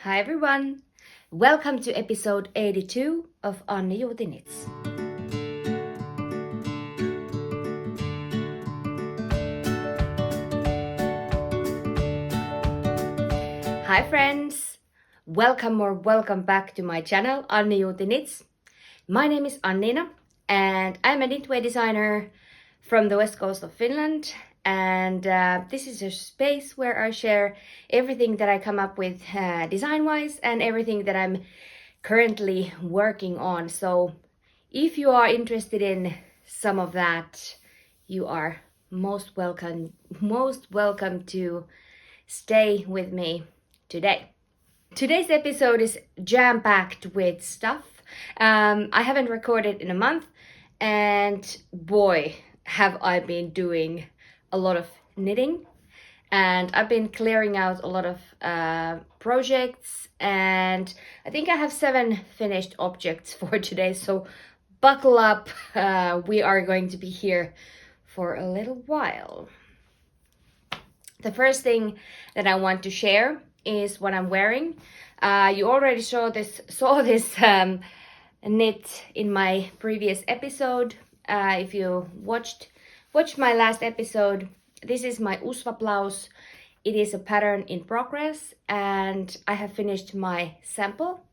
Hi everyone! Welcome to episode 82 of Annijuuti Knits. Hi friends! Welcome back to my channel Annijuuti Knits. My name is Annina and I'm a knitwear designer from the west coast of Finland, and this is a space where I share everything that I come up with design-wise and everything that I'm currently working on. So if you are interested in some of that, you are most welcome to stay with me today. Today's episode is jam-packed with stuff. I haven't recorded in a month, and boy, have I been doing a lot of knitting, and I've been clearing out a lot of projects, and I think I have 7 finished objects for today, so buckle up. We are going to be here for a little while. The first thing that I want to share is what I'm wearing. You already saw this knit in my previous episode. If you watched my last episode, this is my Usva blouse. It is a pattern in progress, and I have finished my sample.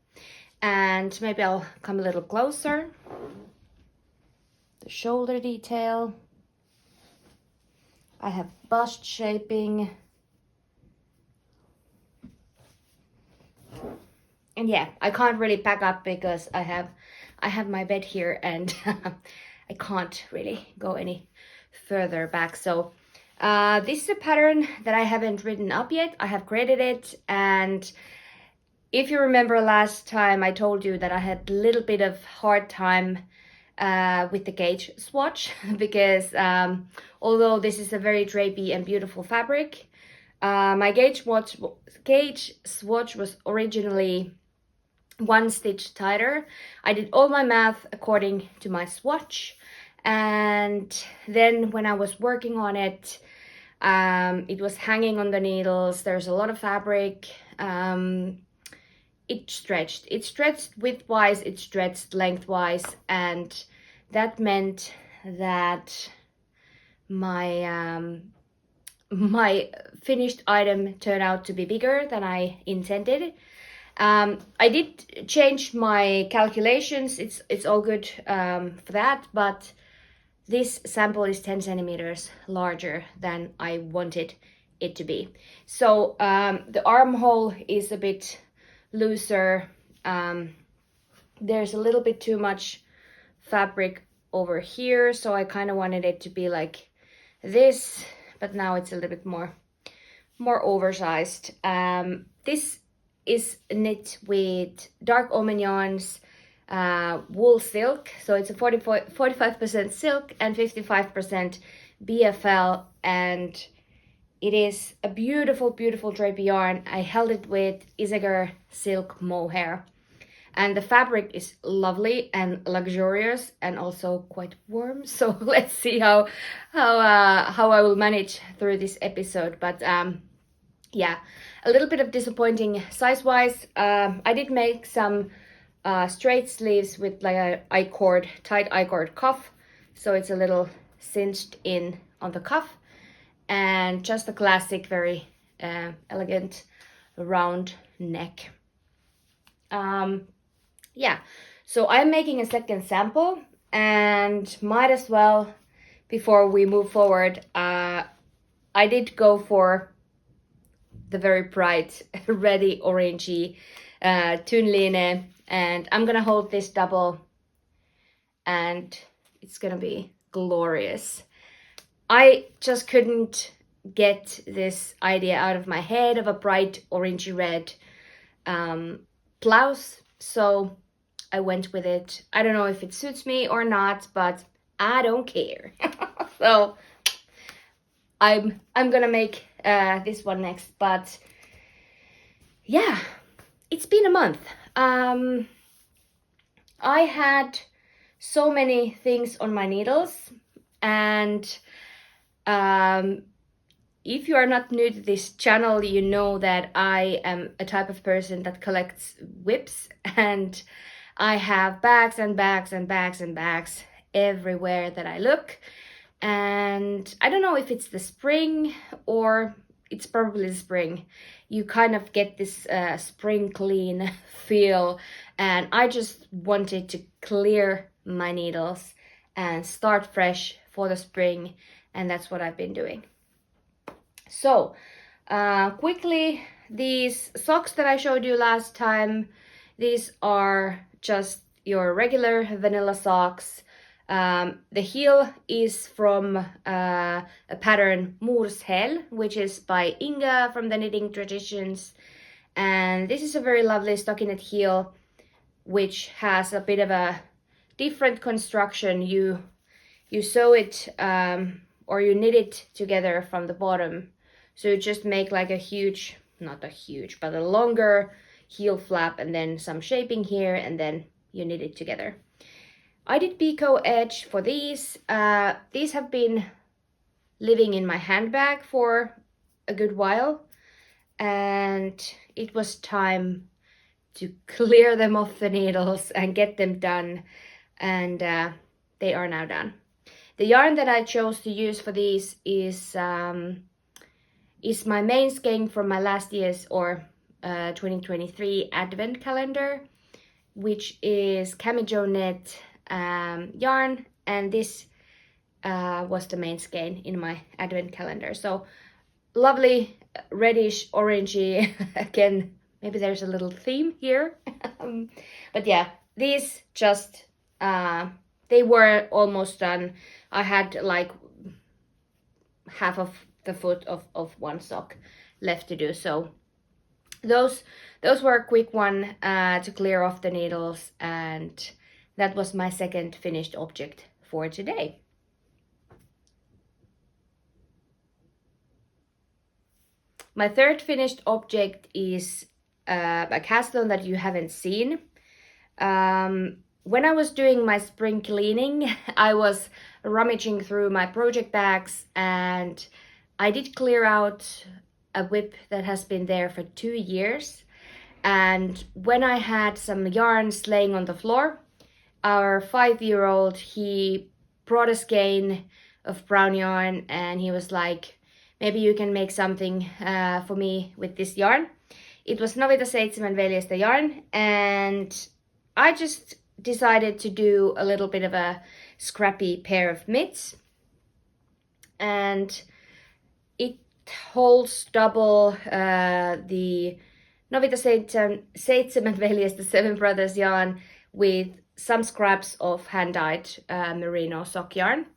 And maybe I'll come a little closer. The shoulder detail. I have bust shaping. And yeah, I can't really pack up because I have my bed here, and I can't really go any further back. So this is a pattern that I haven't written up yet. I have created it, and if you remember last time I told you that I had a little bit of hard time with the gauge swatch because although this is a very drapey and beautiful fabric, my gauge swatch was originally 1 stitch tighter. I did all my math according to my swatch, and then when I was working on it, it was hanging on the needles. There's a lot of fabric. It stretched widthwise, it stretched lengthwise, and that meant that my finished item turned out to be bigger than I intended. I did change my calculations. It's all good for that, but this sample is 10 centimeters larger than I wanted it to be. So the armhole is a bit looser. There's a little bit too much fabric over here, so I kind of wanted it to be like this, but now it's a little bit more oversized. This is knit with dark almond yarns, wool silk, so it's a 45% silk and 55% BFL, and it is a beautiful drapey yarn. I held it with Zigzag silk mohair, and the fabric is lovely and luxurious and also quite warm. So let's see how I will manage through this episode. But yeah, a little bit of disappointing size-wise. I did make some straight sleeves with like a tight I-cord cuff, so it's a little cinched in on the cuff, and just a classic, very elegant round neck. Yeah, so I'm making a second sample, and might as well, before we move forward, I did go for the very bright reddy orangey Tunline, and I'm gonna hold this double, and it's gonna be glorious. I just couldn't get this idea out of my head of a bright orangey red blouse, so I went with it. I don't know if it suits me or not, but I don't care. So I'm gonna make this one next. But yeah, it's been a month. I had so many things on my needles, and if you are not new to this channel, you know that I am a type of person that collects whips, and I have bags and bags and bags and bags everywhere that I look. And I don't know if it's the spring, or it's probably the spring. You kind of get this spring clean feel, and I just wanted to clear my needles and start fresh for the spring, and that's what I've been doing. So quickly, these socks that I showed you last time, these are just your regular vanilla socks. The heel is from a pattern Morshäll, which is by Inga from the Knitting Traditions. And this is a very lovely stockinette heel, which has a bit of a different construction. You sew it or you knit it together from the bottom. So you just make like a huge, not a huge, but a longer heel flap, and then some shaping here, and then you knit it together. I did picot edge for these. These have been living in my handbag for a good while, and it was time to clear them off the needles and get them done, and they are now done. The yarn that I chose to use for these is my main skein from my last year's, or 2023 advent calendar, which is Camijo Net yarn, and this was the main skein in my advent calendar. So lovely reddish orangey again, maybe there's a little theme here. But yeah, these just they were almost done. I had like half of the foot of one sock left to do, so those were a quick one to clear off the needles, and that was my second finished object for today. My third finished object is a cast on that you haven't seen. When I was doing my spring cleaning, I was rummaging through my project bags, and I did clear out a whip that has been there for 2 years. And when I had some yarns laying on the floor, our 5-year-old, he brought a skein of brown yarn, and he was like, maybe you can make something for me with this yarn. It was Novita Seitsemän Veljestä yarn, and I just decided to do a little bit of a scrappy pair of mitts. And it holds double the Novita Seitsemän Veljestä, Seven Brothers yarn, with some scraps of hand-dyed merino sock yarn.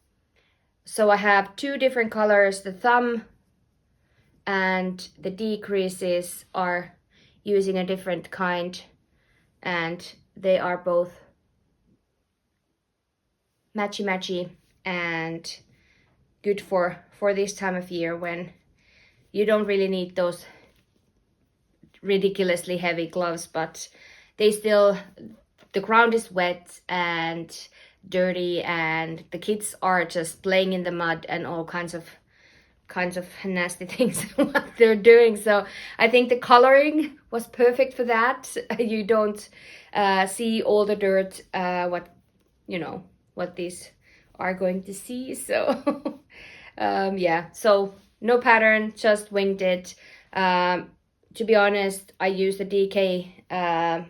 So I have 2 different colors. The thumb and the decreases are using a different kind, and they are both matchy and good for this time of year when you don't really need those ridiculously heavy gloves, but they still, the ground is wet and dirty, and the kids are just playing in the mud and all kinds of nasty things what they're doing. So I think the coloring was perfect for that. You don't see all the dirt, what these are going to see. So yeah, so no pattern, just winged it. To be honest, I used the DK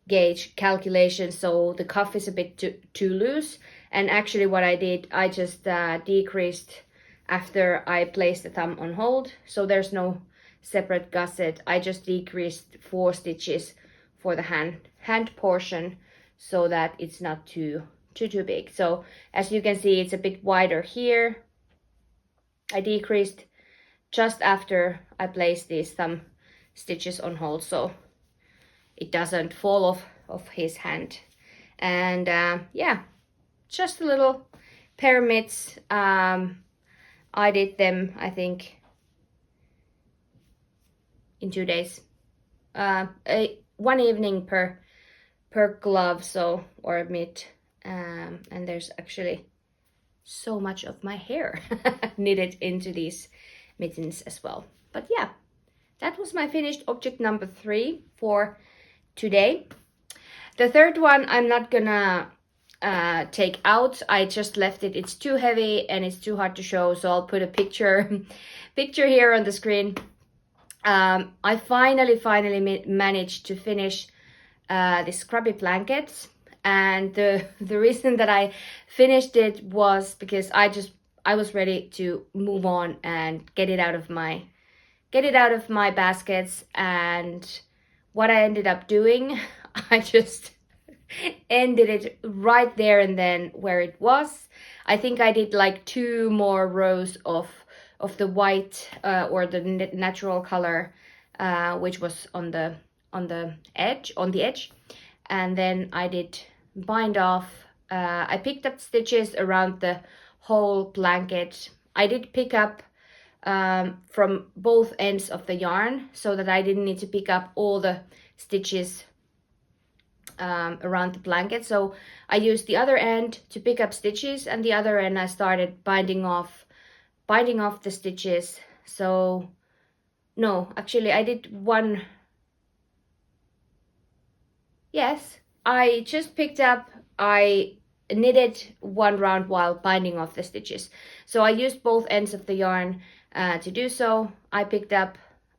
gauge calculation, so the cuff is a bit too loose. And actually what I did, I just decreased after I placed the thumb on hold, so there's no separate gusset. I just decreased 4 stitches for the hand portion, so that it's not too big. So as you can see, it's a bit wider here. I decreased just after I placed these thumb stitches on hold, so it doesn't fall off his hand. And yeah, just a little pair of mitts. I did them, I think, in 2 days. One evening per glove, so, or mitt. And there's actually so much of my hair knitted into these mittens as well. But yeah, that was my finished object number 3 for today. The third one I'm not gonna take out. I just left it. It's too heavy and it's too hard to show, so I'll put a picture here on the screen. I finally managed to finish the Scrappy blankets, and the reason that I finished it was because I was ready to move on and get it out of my baskets. And what I ended up doing, I just ended it right there and then where it was. I think I did like 2 more rows of the white or the natural color, which was on the edge, and then I did bind off. I picked up stitches around the whole blanket. I did pick up from both ends of the yarn, so that I didn't need to pick up all the stitches around the blanket. So I used the other end to pick up stitches, and the other end I started binding off the stitches. So no, actually I did one. Yes, I just picked up, I knitted one round while binding off the stitches. So I used both ends of the yarn to do so. I picked up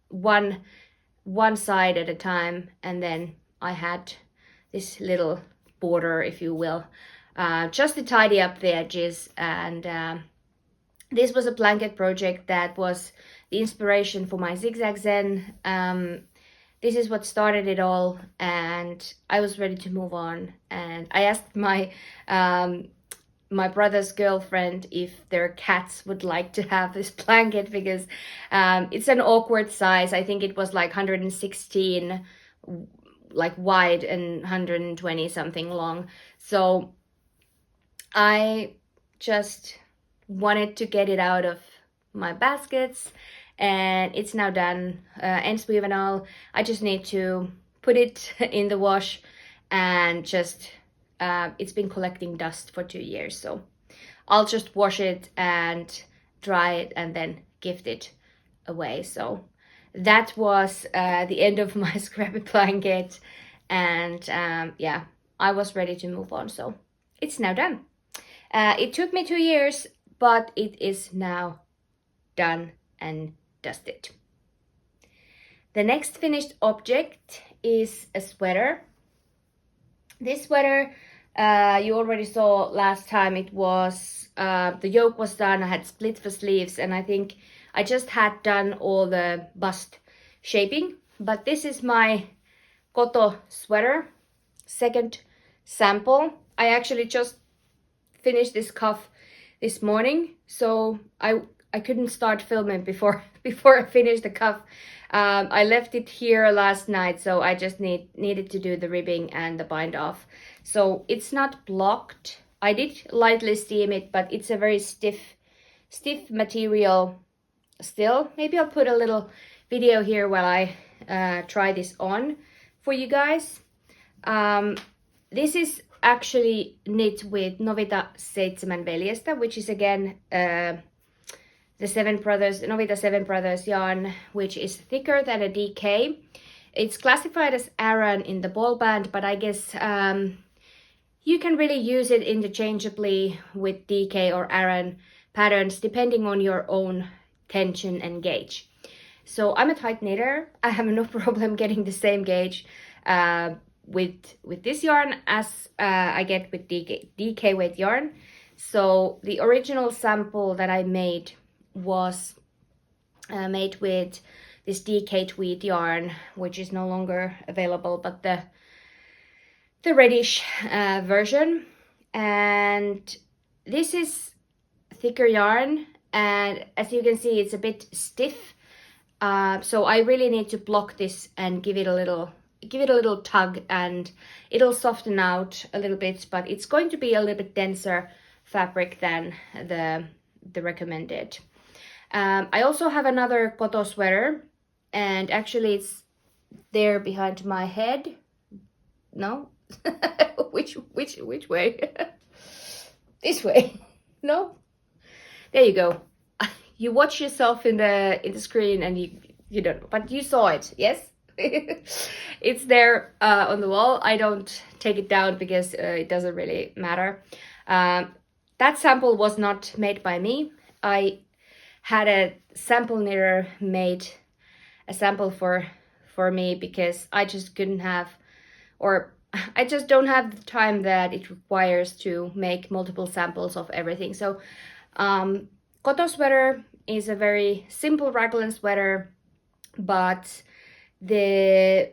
one side at a time, and then I had this little border, if you will, just to tidy up the edges. And this was a blanket project that was the inspiration for my Zigzag Zen. This is what started it all, and I was ready to move on. And I asked my my brother's girlfriend if their cats would like to have this blanket, because it's an awkward size. I think it was like 116 like wide and 120 something long. So I just wanted to get it out of my baskets, and it's now done. Ends weave and all. I just need to put it in the wash, and just it's been collecting dust for 2 years, so I'll just wash it and dry it and then gift it away. So that was the end of my Scrappy blanket, and yeah, I was ready to move on, so it's now done. It took me 2 years, but it is now done and dusted. The next finished object is a sweater. This sweater you already saw last time. It was the yoke was done. I had split the sleeves, and I think I just had done all the bust shaping. But this is my Koto Sweater second sample. I actually just finished this cuff this morning, so I couldn't start filming before I finished the cuff. I left it here last night, so I just needed to do the ribbing and the bind off. So it's not blocked. I did lightly steam it, but it's a very stiff material still. Maybe I'll put a little video here while I try this on for you guys. This is actually knit with Novita 7 veljestä, which is again the Novita 7 Brothers yarn, which is thicker than a DK. It's classified as Aran in the ball band, but I guess you can really use it interchangeably with DK or Aran patterns depending on your own tension and gauge. So I'm a tight knitter. I have no problem getting the same gauge with this yarn as I get with DK weight yarn. So the original sample that I made was made with this DK tweed yarn, which is no longer available, but the reddish version. And this is thicker yarn, and as you can see, it's a bit stiff. So I really need to block this and give it a little tug, and it'll soften out a little bit, but it's going to be a little bit denser fabric than the recommended. I also have another Koto sweater, and actually it's there behind my head. No? which way? This way. No? There you go. you watch yourself in the screen and you don't know, but you saw it, yes. It's there on the wall. I don't take it down because it doesn't really matter. That sample was not made by me. I had a sample knitter made a sample for me because I just couldn't have, or I just don't have the time that it requires to make multiple samples of everything. So Koto Sweater is a very simple raglan sweater, but I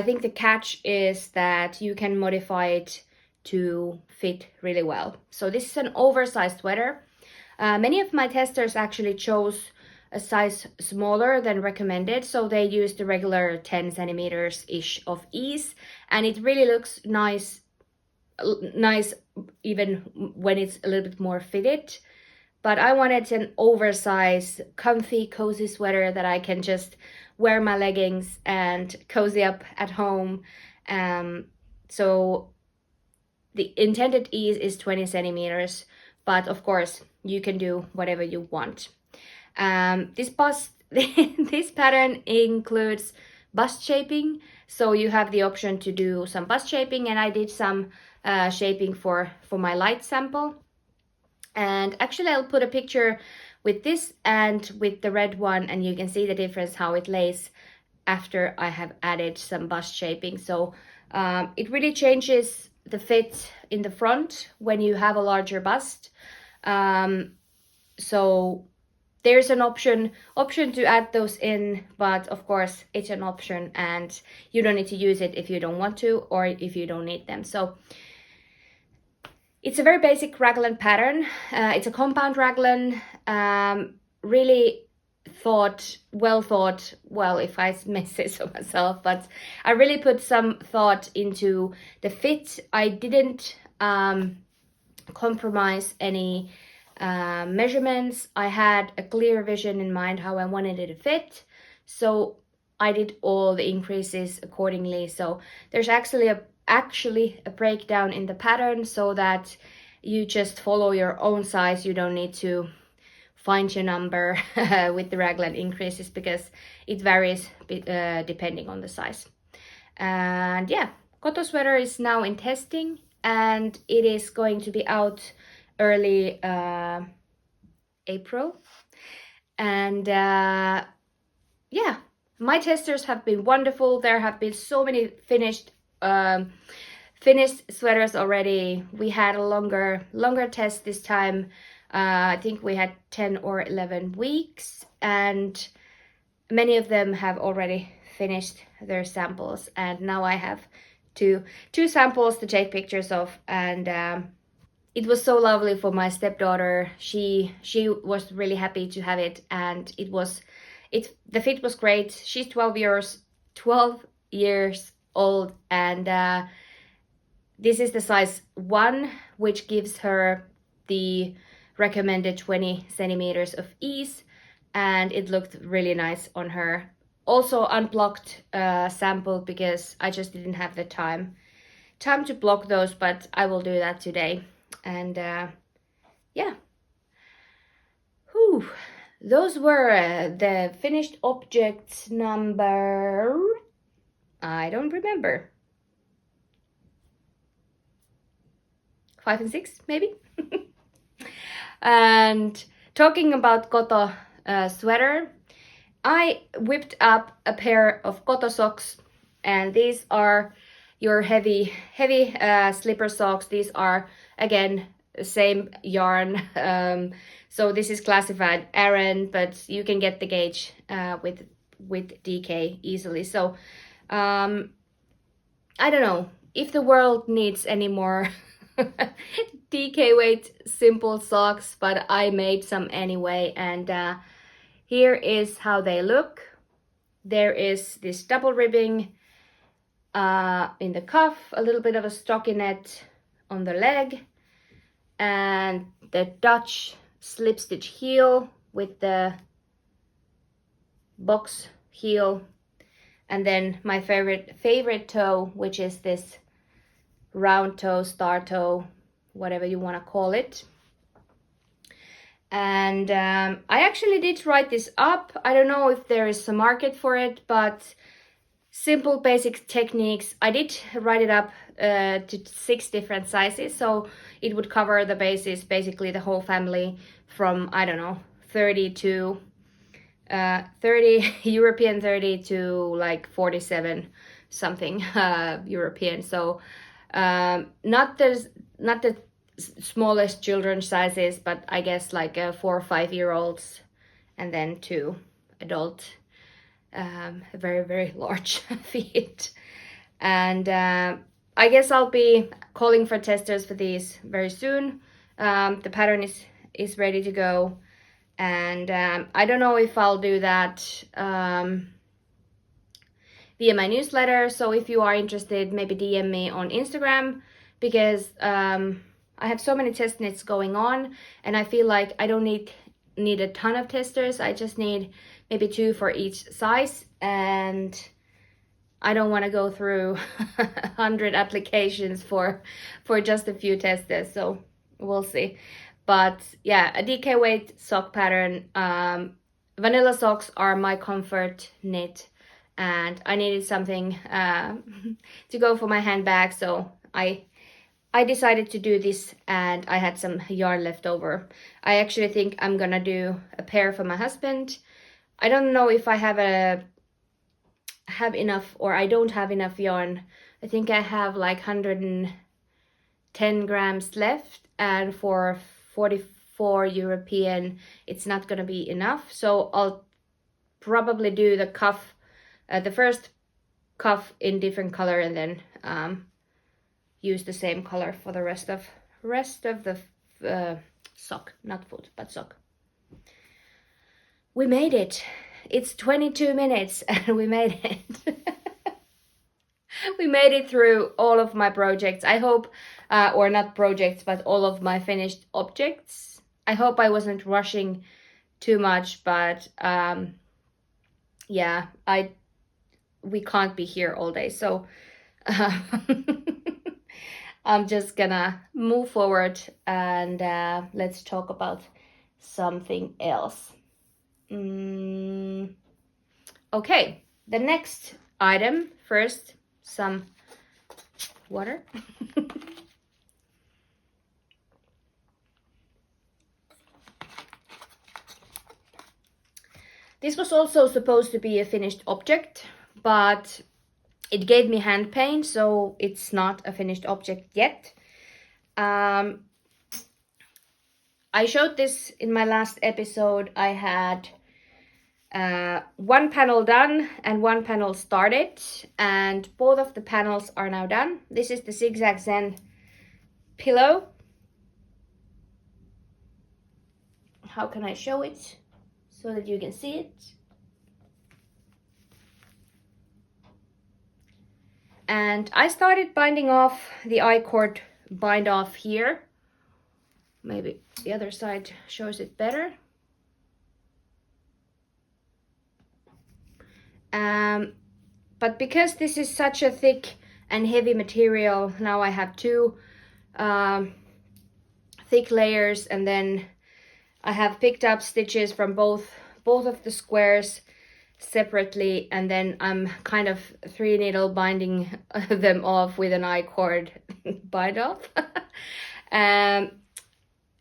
think the catch is that you can modify it to fit really well. So this is an oversized sweater. Many of my testers actually chose a size smaller than recommended, so they used the regular 10 centimeters ish of ease, and it really looks nice even when it's a little bit more fitted. But I wanted an oversized, comfy, cozy sweater that I can just wear my leggings and cozy up at home. So the intended ease is 20 centimeters, but of course you can do whatever you want. This pattern includes bust shaping, so you have the option to do some bust shaping, and I did some shaping for my light sample. And actually I'll put a picture with this and with the red one, and you can see the difference how it lays after I have added some bust shaping. So it really changes the fit in the front when you have a larger bust. So there's an option to add those in, but of course it's an option and you don't need to use it if you don't want to or if you don't need them. So it's a very basic raglan pattern. It's a compound raglan, really well thought, well, if I may say so myself, but I really put some thought into the fit. I didn't compromise any measurements. I had a clear vision in mind how I wanted it to fit, so I did all the increases accordingly. So there's actually a breakdown in the pattern so that you just follow your own size. You don't need to find your number with the raglan increases because it varies depending on the size. And yeah, Koto Sweater is now in testing and it is going to be out early April. And yeah, my testers have been wonderful. There have been so many finished sweaters already. We had a longer test this time. I think we had 10 or 11 weeks, and many of them have already finished their samples, and now I have two samples to take pictures of. And it was so lovely for my stepdaughter. She was really happy to have it, and the fit was great. She's 12 years old, and this is the size 1, which gives her the recommended 20 centimeters of ease, and it looked really nice on her. Also unblocked sample because I just didn't have the time to block those, but I will do that today. And yeah, whew. Those were the finished objects number, I don't remember, 5 and 6 maybe. And talking about Koto Sweater, I whipped up a pair of Koto Socks, and these are your heavy slipper socks. These are again same yarn, so this is classified Aran, but you can get the gauge with DK easily. So I don't know if the world needs any more DK weight simple socks, but I made some anyway, and here is how they look. There is this double ribbing in the cuff, a little bit of a stockinette on the leg, and the Dutch slip stitch heel with the box heel, and then my favorite toe, which is this round toe, star toe, whatever you want to call it. And I actually did write this up. I don't know if there is a market for it, but simple basic techniques. I did write it up to 6 different sizes, so it would cover the bases, basically the whole family, from, I don't know, 30 to 30 European, 30 to like 47 something European. So not the smallest children's sizes, but I guess like 4 or 5-year-olds, and then to adult, very, very large feet. And I guess I'll be calling for testers for these very soon. The pattern is ready to go, and I don't know if I'll do that via my newsletter. So if you are interested, maybe DM me on Instagram, because I have so many test knits going on, and I feel like I don't need a ton of testers. I just need maybe 2 for each size, and I don't want to go through 100 applications for just a few testers. So we'll see. But yeah, a DK weight sock pattern. Vanilla socks are my comfort knit, and I needed something to go for my handbag, so I decided to do this, and I had some yarn left over. I actually think I'm gonna do a pair for my husband. I don't know if I have enough, or I don't have enough yarn. I think I have like 110 grams left, and for 44 European it's not gonna be enough. So I'll probably do the cuff, the first cuff in different color, and then use the same color for the rest of the sock, not foot, but sock. We made it. It's 22 minutes and we made it. We made it through all of my projects. I hope, or not projects, but all of my finished objects. I hope I wasn't rushing too much, but yeah, we can't be here all day, so I'm just gonna move forward, and let's talk about something else. Okay, the next item. First, some water. This was also supposed to be a finished object, but it gave me hand pain, so it's not a finished object yet. I showed this in my last episode. I had one panel done and one panel started, and both of the panels are now done. This is the Zigzag Zen pillow. How can I show it so that you can see it? And I started binding off the I-cord bind off here. Maybe the other side shows it better. But because this is such a thick and heavy material, now I have 2 thick layers, and then I have picked up stitches from both of the squares separately, and then I'm kind of 3 needle binding them off with an I-cord bind off.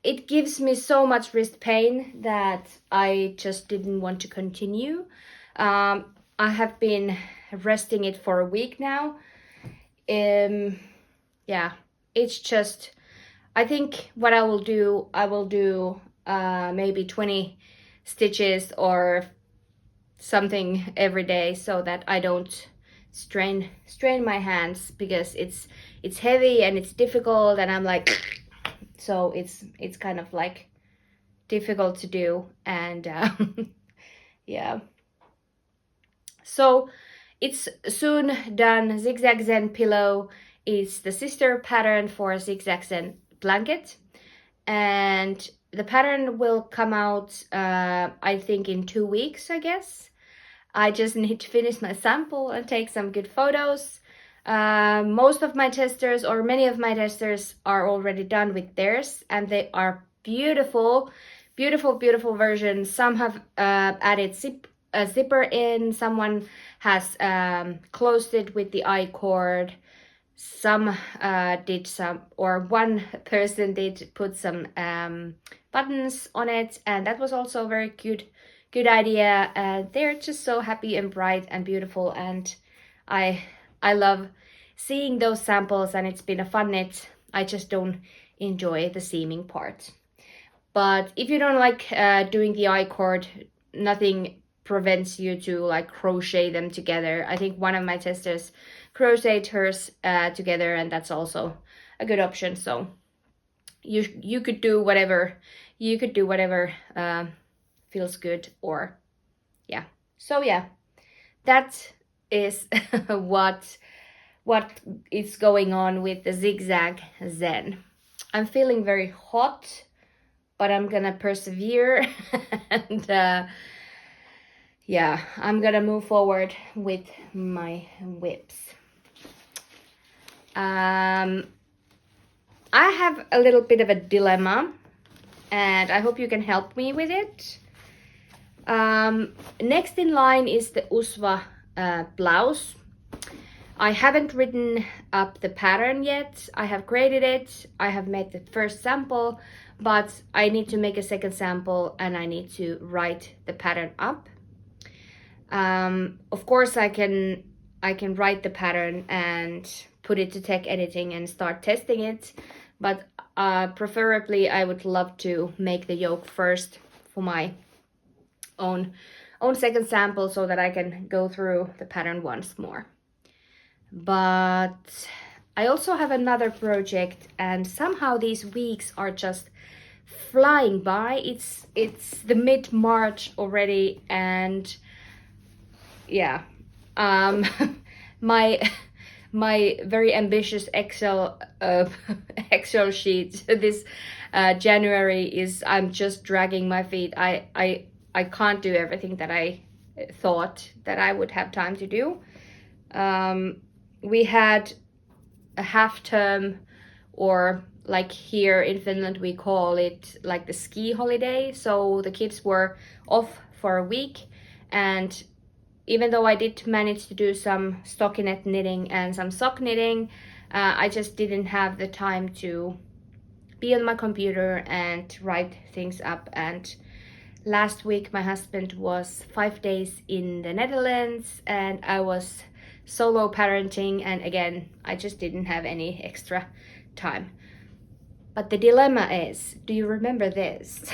It gives me so much wrist pain that I just didn't want to continue. I have been resting it for a week now. Yeah, it's just, I think what I will do maybe 20 stitches or something every day, so that I don't strain my hands, because it's heavy and it's difficult, and I'm like, so it's kind of like difficult to do, and yeah. So it's soon done. Zigzag Zen pillow is the sister pattern for Zigzag Zen blanket, and the pattern will come out I think in 2 weeks, I guess. I just need to finish my sample and take some good photos. Most of my testers, or many of my testers, are already done with theirs, and they are beautiful, beautiful, beautiful versions. Some have added a zipper in, someone has closed it with the I-cord, some did some, or one person did put some buttons on it, and that was also a very good idea. They're just so happy and bright and beautiful, and I love seeing those samples, and it's been a fun knit. I just don't enjoy the seaming part. But if you don't like doing the I-cord, nothing prevents you to like crochet them together. I think one of my testers crocheted hers together, and that's also a good option. So you could do whatever feels good, or yeah. So yeah, that is what is going on with the Zigzag Zen. I'm feeling very hot, but I'm gonna persevere and yeah, I'm gonna move forward with my whips. I have a little bit of a dilemma, and I hope you can help me with it. Next in line is the Usva blouse. I haven't written up the pattern yet. I have created it, I have made the first sample, but I need to make a second sample and I need to write the pattern up. Of course I can write the pattern and put it to tech editing and start testing it, but preferably I would love to make the yoke first for my own second sample, so that I can go through the pattern once more. But I also have another project, and somehow these weeks are just flying by. It's the mid-March already, and yeah, my very ambitious Excel sheet this January is, I'm just dragging my feet. I can't do everything that I thought that I would have time to do. We had a half term, or like here in Finland we call it like the ski holiday. So the kids were off for a week, and even though I did manage to do some stockinette knitting and some sock knitting, I just didn't have the time to be on my computer and write things up. And last week my husband was 5 days in the Netherlands, and I was solo parenting, and again I just didn't have any extra time. But the dilemma is, do you remember this?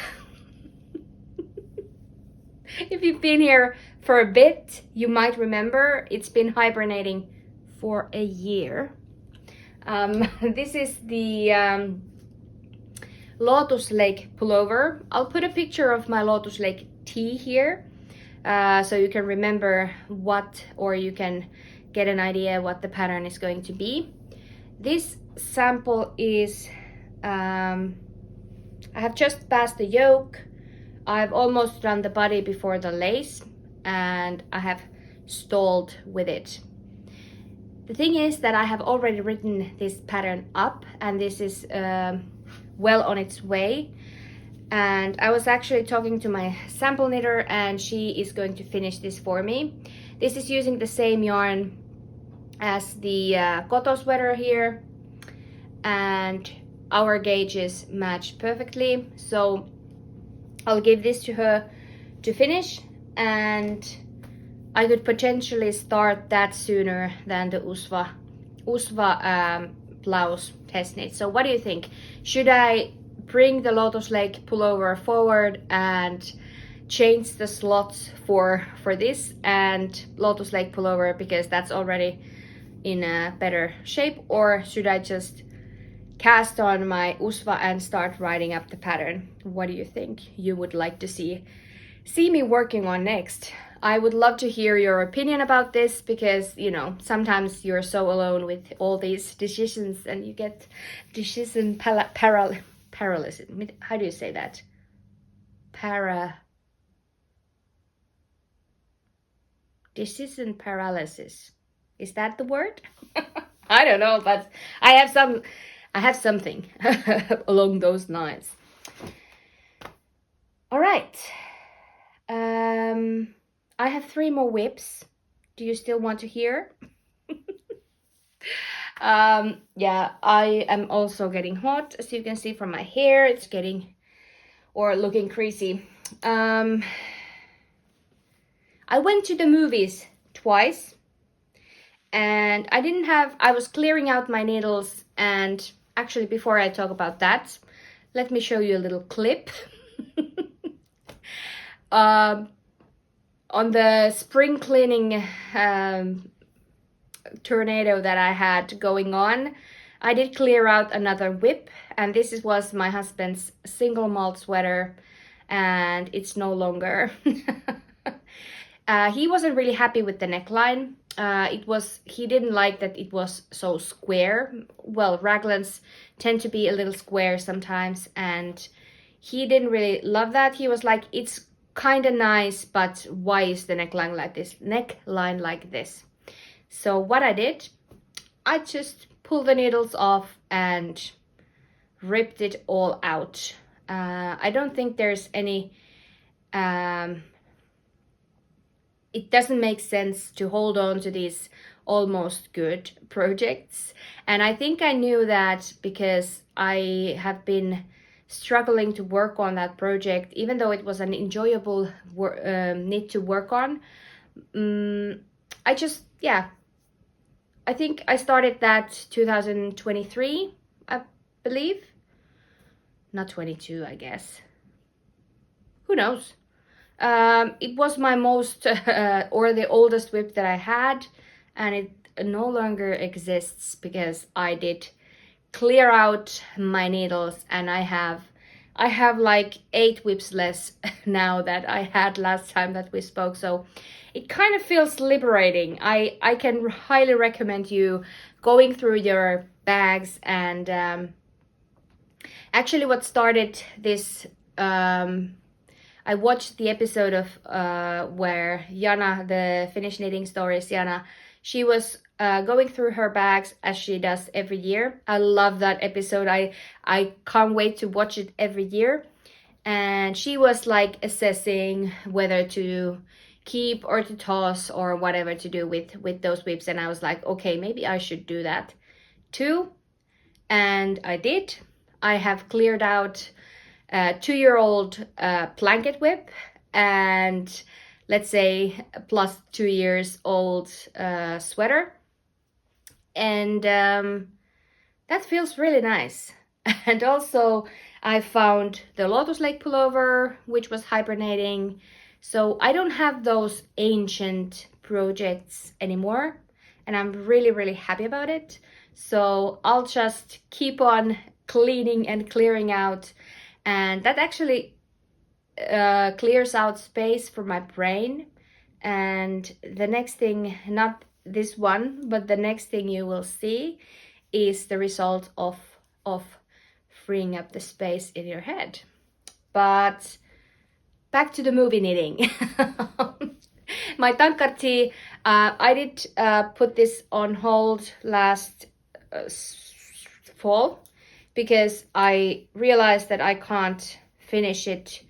If you've been here for a bit, you might remember it's been hibernating for a year. This is the Lotus Lake pullover. I'll put a picture of my Lotus Lake tee here, so you can remember what, or you can get an idea what the pattern is going to be. This sample is, I have just passed the yoke, I've almost done the body before the lace, and I have stalled with it. The thing is that I have already written this pattern up, and this is well on its way. And I was actually talking to my sample knitter, and she is going to finish this for me. This is using the same yarn as the Koto Sweater here, and our gauges match perfectly. So I'll give this to her to finish, and I could potentially start that sooner than the Usva blouse test knit. So what do you think? Should I bring the Lotus Lake pullover forward and change the slots for this and Lotus Lake pullover, because that's already in a better shape, or should I just cast on my Usva and start writing up the pattern? What do you think you would like to see me working on next? I would love to hear your opinion about this, because you know, sometimes you're so alone with all these decisions and you get decision paralysis. How do you say that? Decision paralysis. Is that the word? I don't know, but I have something along those lines. All right. I have 3 more whips. Do you still want to hear? Yeah, I am also getting hot. As you can see from my hair, it's getting or looking crazy. I went to the movies twice, and I was clearing out my needles, and actually before I talk about that, let me show you a little clip. On the spring cleaning tornado that I had going on, I did clear out another whip, and was my husband's single malt sweater, and it's no longer. He wasn't really happy with the neckline. He didn't like that it was so square. Well, raglans tend to be a little square sometimes, and he didn't really love that. He was like, it's kind of nice, but why is the neckline like this? So what I did, I just pulled the needles off and ripped it all out. I don't think there's any it doesn't make sense to hold on to these almost good projects. And I think I knew that because I have been struggling to work on that project, even though it was an enjoyable knit to work on. I think I started that 2023, I believe. Not 22, I guess. Who knows? It was my most or the oldest whip that I had, and it no longer exists because I did clear out my needles, and I have like 8 whips less now that I had last time that we spoke. So it kind of feels liberating. I can highly recommend you going through your bags, and actually what started this, I watched the episode of where Jana, the Finnish Knitting Stories, Jana, she was going through her bags as she does every year. I love that episode. I can't wait to watch it every year. And she was like assessing whether to keep or to toss or whatever to do with those whips. And I was like, okay, maybe I should do that too. And I did. I have cleared out a 2-year-old blanket whip, and let's say plus 2 years old sweater, and that feels really nice. And also I found the Lotus Lake pullover, which was hibernating, so I don't have those ancient projects anymore, and I'm really happy about it. So I'll just keep on cleaning and clearing out, and that actually clears out space for my brain. And the next thing, not this one, but the next thing you will see is the result of freeing up the space in your head. But back to the movie knitting. My tankkartti, I did put this on hold last fall because I realized that I can't finish it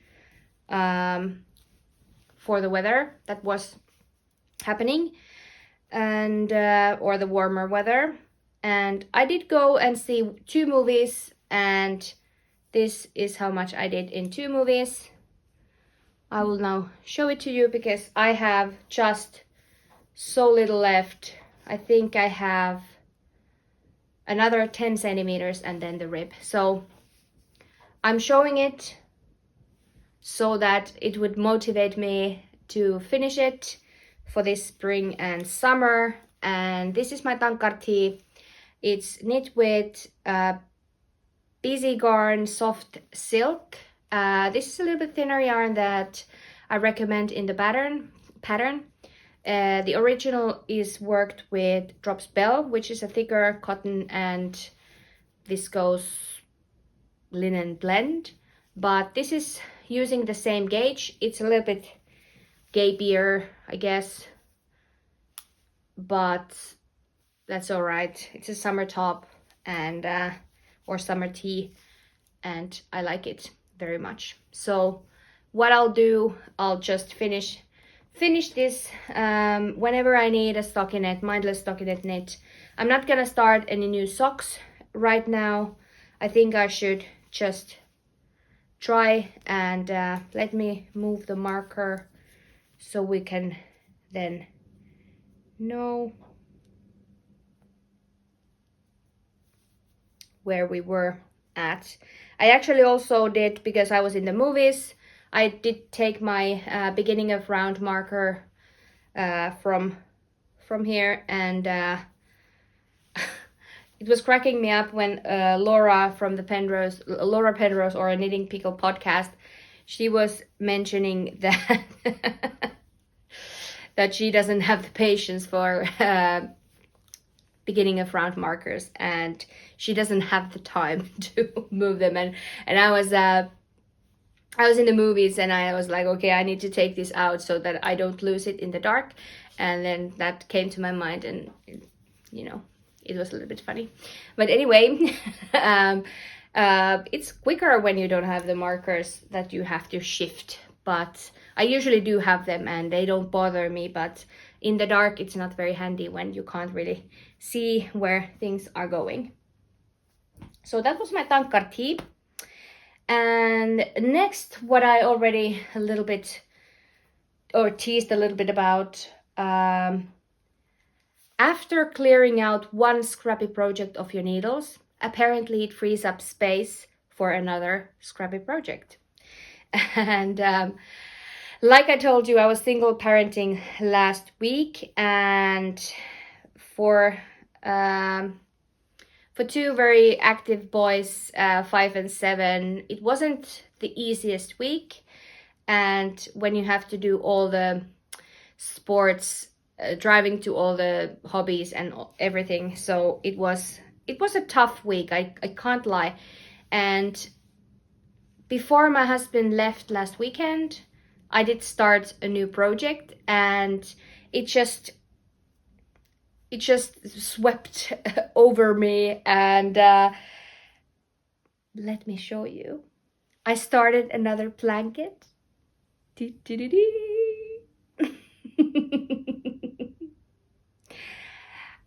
for the weather that was happening, and or the warmer weather. And I did go and see 2 movies, and this is how much I did in 2 movies. I will now show it to you because I have just so little left. I think I have another 10 centimeters and then the rib. So I'm showing it so that it would motivate me to finish it for this spring and summer. And this is my tankkartti. It's knit with busy garn soft silk. This is a little bit thinner yarn that I recommend in the pattern. The original is worked with Drops Bell, which is a thicker cotton and viscose linen blend, but this is using the same gauge. It's a little bit gapier, I guess, but that's all right. It's a summer top and or summer tee, and I like it very much. So what I'll do, I'll just finish this whenever I need a stockinette, mindless stockinette knit. I'm not gonna start any new socks right now. I think I should just try and let me move the marker so we can then know where we were at. I actually also did, because I was in the movies, I did take my beginning of round marker from here, and it was cracking me up when Laura Penrose or a Knitting Pickle podcast, she was mentioning that that she doesn't have the patience for beginning of round markers, and she doesn't have the time to move them, and I was in the movies, and I was like, okay, I need to take this out so that I don't lose it in the dark. And then that came to my mind, and you know, it was a little bit funny. But anyway, it's quicker when you don't have the markers that you have to shift, but I usually do have them and they don't bother me, but in the dark it's not very handy when you can't really see where things are going. So that was my tankard tea. And next, what I already a little bit or teased a little bit about, after clearing out one scrappy project of your needles, apparently it frees up space for another scrappy project. And like I told you, I was single parenting last week, and for two very active boys, 5 and 7, it wasn't the easiest week. And when you have to do all the sports, driving to all the hobbies and everything, so it was a tough week, I can't lie. And before my husband left last weekend, I did start a new project, and it just swept over me. And let me show you. I started another blanket.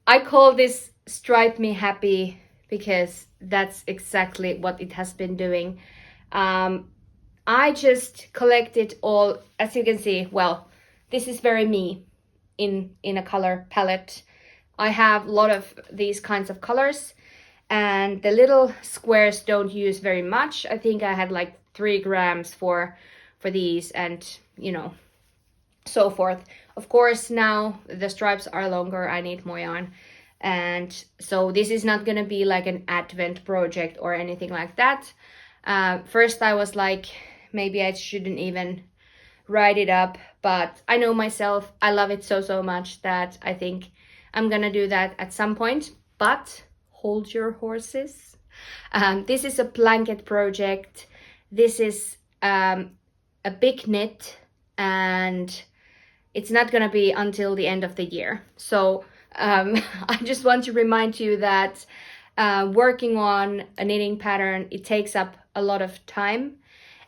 I call this Stripe Me Happy because that's exactly what it has been doing. I just collected all, as you can see, well, this is very me in a color palette. I have a lot of these kinds of colors, and the little squares don't use very much. I think I had like 3 grams for these, and you know, so forth. Of course, now the stripes are longer, I need more yarn, and so this is not gonna be like an advent project or anything like that. First I was like, maybe I shouldn't even write it up, but I know myself, I love it so much that I think I'm gonna do that at some point. But hold your horses. This is a blanket project. This is a big knit, and it's not gonna be until the end of the year. So I just want to remind you that working on a knitting pattern, it takes up a lot of time,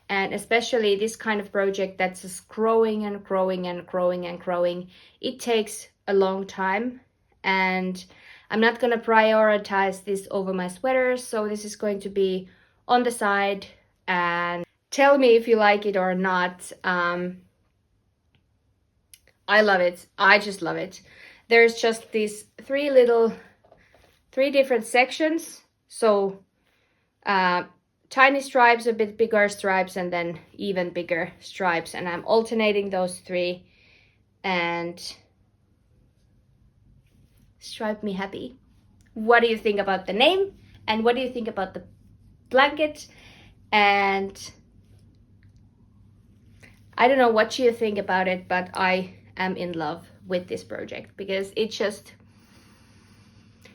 and especially this kind of project that's just growing and growing and growing and growing, it takes a long time. And I'm not gonna prioritize this over my sweaters, so this is going to be on the side. And tell me if you like it or not. I love it. I just love it. There's just these 3 different sections. So tiny stripes, a bit bigger stripes, and then even bigger stripes. And I'm alternating those 3. And Stripe Me Happy. What do you think about the name? And what do you think about the blanket? And I don't know what you think about it, but I am in love with this project because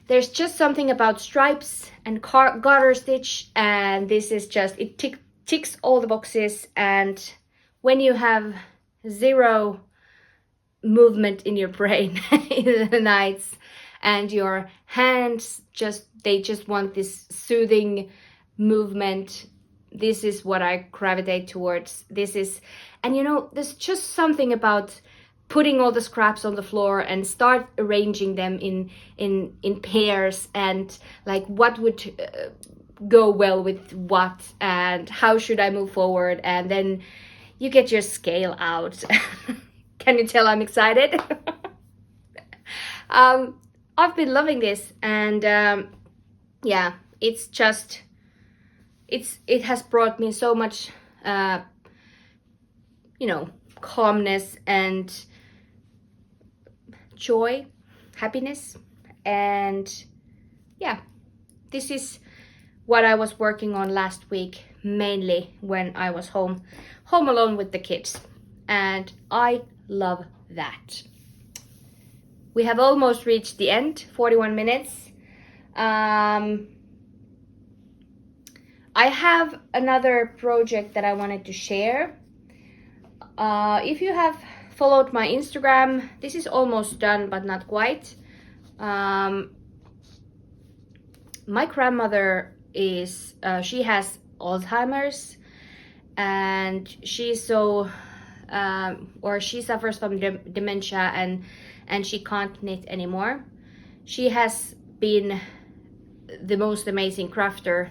there's just something about stripes and garter stitch, and this is just, it ticks all the boxes. And when you have 0 movement in your brain in the nights, and your hands they just want this soothing movement, this is what I gravitate towards. This is, and you know, there's just something about putting all the scraps on the floor and start arranging them in pairs, and like what would go well with what, and how should I move forward, and then you get your scale out. Can you tell I'm excited? I've been loving this, and yeah, it's just, it has brought me so much you know, calmness and joy, happiness. And yeah, this is what I was working on last week, mainly when I was home alone with the kids, and I love that. We have almost reached the end, 41 minutes. I have another project that I wanted to share. If you have followed my Instagram, this is almost done, but not quite. My grandmother is, she has Alzheimer's, and she's so, or she suffers from dementia, and she can't knit anymore. She has been the most amazing crafter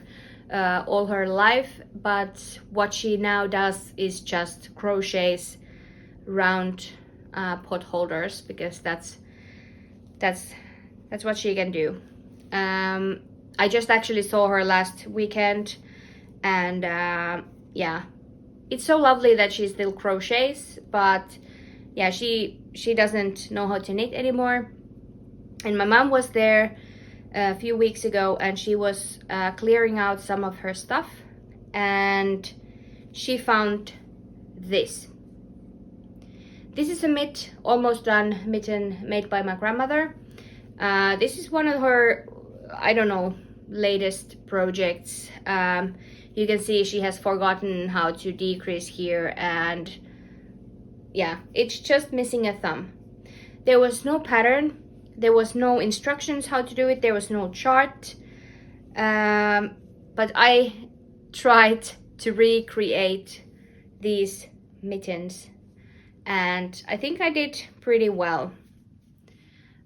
all her life, but what she now does is just crochets round pot holders, because that's what she can do. I just actually saw her last weekend, and yeah, it's so lovely that she still crochets, but yeah, she doesn't know how to knit anymore. And my mom was there a few weeks ago, and she was clearing out some of her stuff, and she found this. This is a almost done mitten made by my grandmother. This is one of her, I don't know, latest projects. You can see she has forgotten how to decrease here, and yeah, it's just missing a thumb. There was no pattern, there was no instructions how to do it, there was no chart, but I tried to recreate these mittens, and I think I did pretty well.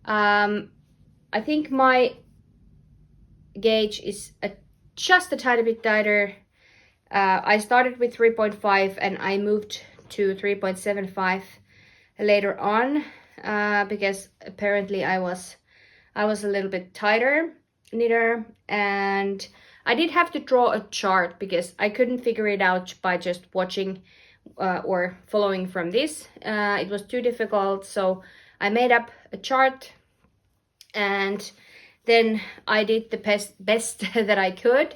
I think my gauge is just a tiny bit tighter. I started with 3.5 and I moved to 3.75 later on, because apparently I was a little bit tighter knitter, and I did have to draw a chart because I couldn't figure it out by just watching or following from this. It was too difficult, so I made up a chart, and then I did the best that I could.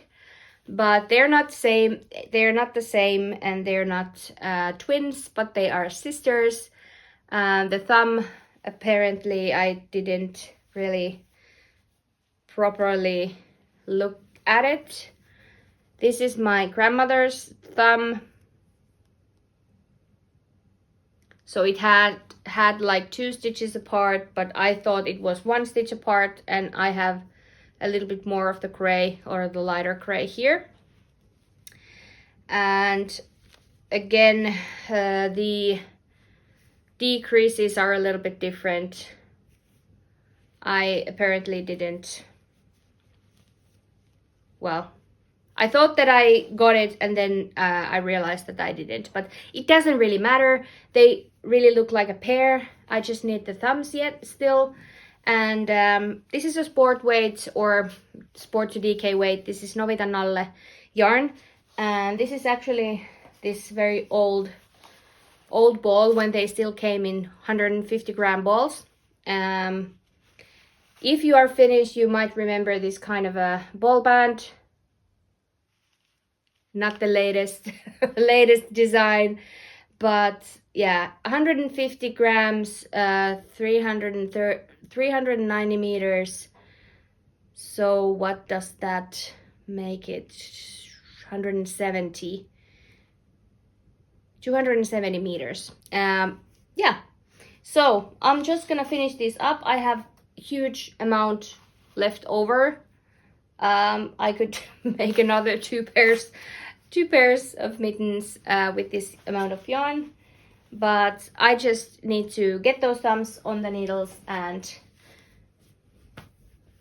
But they're not the same, and they're not twins, but they are sisters. The thumb, apparently I didn't really properly look at it. This is my grandmother's thumb. So it had like 2 stitches apart, but I thought it was 1 stitch apart, and I have a little bit more of the gray, or the lighter gray here. And again, the decreases are a little bit different. I apparently didn't, well, I thought that I got it, and then I realized that I didn't, but it doesn't really matter. They really look like a pair. I just need the thumbs still. And this is a sport weight, or sport to DK weight. This is Novita Nalle yarn, and this is actually this very old ball, when they still came in 150 gram balls. If you are Finnish, you might remember this kind of a ball band. Not the latest design, but yeah, 150 grams, 390 meters. So what does that make it? 270 meters. Yeah, so I'm just gonna finish this up. I have huge amount left over. I could make another 2 pairs 2 pairs of mittens with this amount of yarn, but I just need to get those thumbs on the needles and,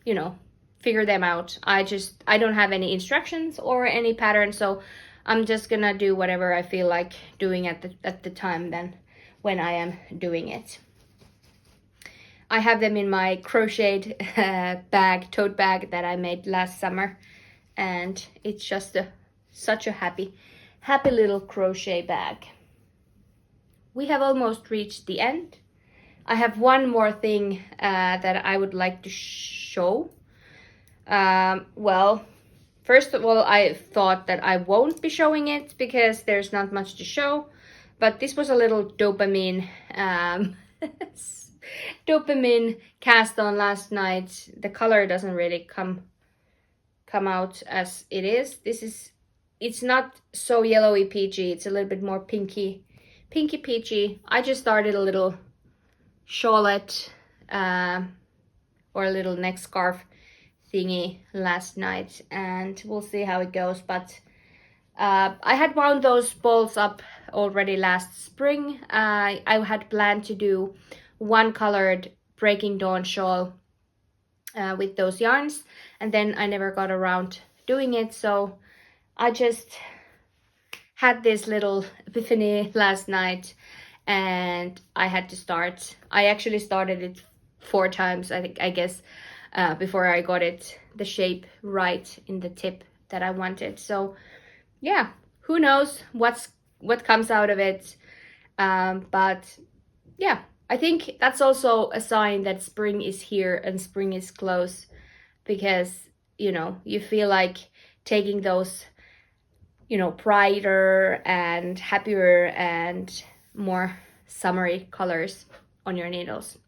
you know, figure them out. I don't have any instructions or any pattern, so I'm just gonna do whatever I feel like doing at the time then when I am doing it. I have them in my crocheted tote bag that I made last summer, and it's just such a happy little crochet bag. We have almost reached the end. I have one more thing that I would like to show. Well, first of all, I thought that I won't be showing it because there's not much to show, but this was a little dopamine dopamine cast on last night. The color doesn't really come out as it is. It's not so yellowy peachy, it's a little bit more pinky peachy. I just started a little shawlette or a little neck scarf thingy last night, and we'll see how it goes. But I had wound those balls up already last spring. I had planned to do one colored Breaking Dawn shawl with those yarns, and then I never got around doing it, so I just had this little epiphany last night and I had to start. I actually started it 4 times, I guess, before I got the shape right in the tip that I wanted. So yeah, who knows what comes out of it, but yeah, I think that's also a sign that spring is here and spring is close, because, you know, you feel like taking those, you know, brighter and happier and more summery colors on your needles.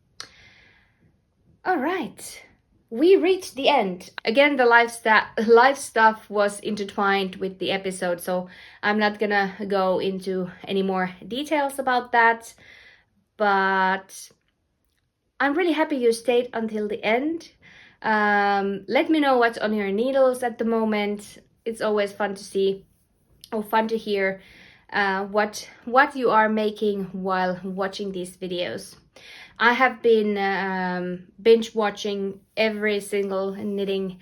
All right, we reached the end. Again, the live stuff was intertwined with the episode, so I'm not gonna go into any more details about that, but I'm really happy you stayed until the end. Let me know what's on your needles at the moment. It's always fun to see or fun to hear what you are making while watching these videos. I have been binge watching every single knitting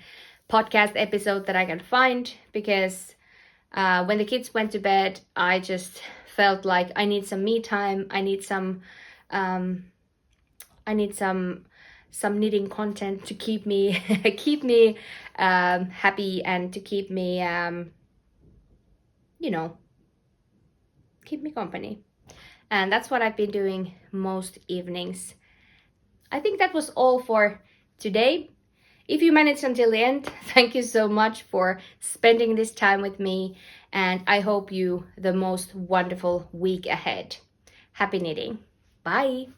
podcast episode that I can find, because when the kids went to bed, I just felt like I need some me time. I need some knitting content to keep me happy and to keep me you know, keep me company. And that's what I've been doing most evenings. I think that was all for today. If you managed until the end, thank you so much for spending this time with me, and I hope you the most wonderful week ahead. Happy knitting. Bye.